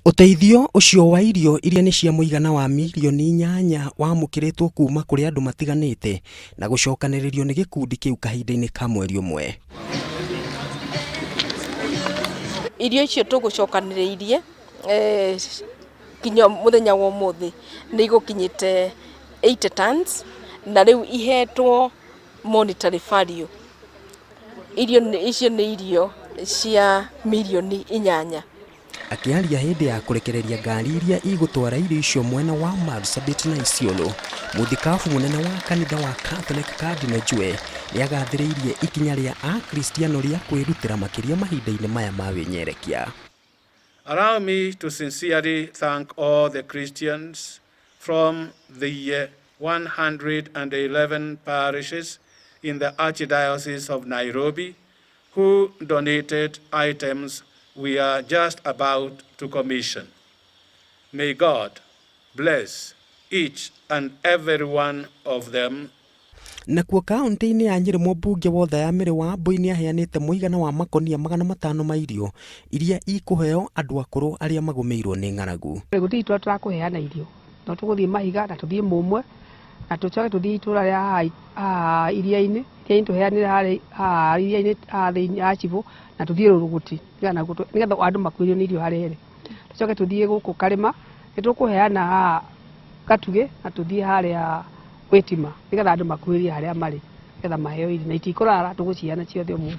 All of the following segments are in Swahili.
Uteithio ucio wa irio iria ni cia muigana wa milioni 8 wamukiritwo kuma kuri andu matiganite na gucokaniririo ni gikundi kiu kahinda-ini ka mweri umwe. Irio icio tugucokaniriirie kinya muthenya wa umuthi ni igukinyite 80 tons na riu ihetwo monetary value. Irio icio ni irio cia milioni 8. Akiaria hindi ya kurekereria ngari iria igutwara irio icio mwena wa Marsabit na Isiolo, muthikabu munene wa kanitha wa Catholic Cardinal Njue niagathiriirie ikinya ria Akristiano ria kwirutira makiria mahinda-ini maya ma winyerekia. Allow me to sincerely thank all the Christians from the 111 parishes in the Archdiocese of Nairobi who donated items we are just about to commission. May God bless each and every one of them. Nakuo kaunti-ini ya Nyeri, mũmbunge wa Thayamĩre Wambui ni aheanĩte mũigana wa makonia 500 ma irio iria ikuheo andu akuru aria magumeirwo ni ng'aragu. Gũtirĩ tũrakũheana irio, no tũgũthiĩ Mahiga na tũthiĩ Mũmwe na tũcoke tũthiĩ itũra rĩa iria-inĩ tũheanĩre harĩa iria-inĩ thĩinĩ ya Chibo na tũthiĩ Rũrũgũti nigetha andũ makuĩrio nĩ irio harĩa ĩrĩ. Tũcoke tũthiĩ gũkũ Karĩma nĩtũkũheana Gatugĩ na tũthiĩ harĩa Wĩtima nigetha andũ makuĩrie harĩa marĩ nigetha maheo irio na itikũrara tũgũciheana ciothe ũmũthĩ.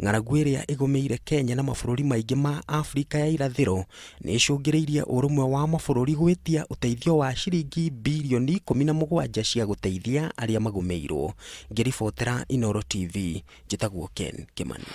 Ng'aragu iria igumeire Kenya na mabũrũri maingĩ ma Afrika ya irathĩro ni icũngĩrĩirie ũrũmwe wa mabũrũri gwĩtia ũteithio wa ciringi bilioni 17 cia gũteithia arĩa magumeirwo. Ngĩribotera Inooro TV, njĩtagwo Ken Kimani.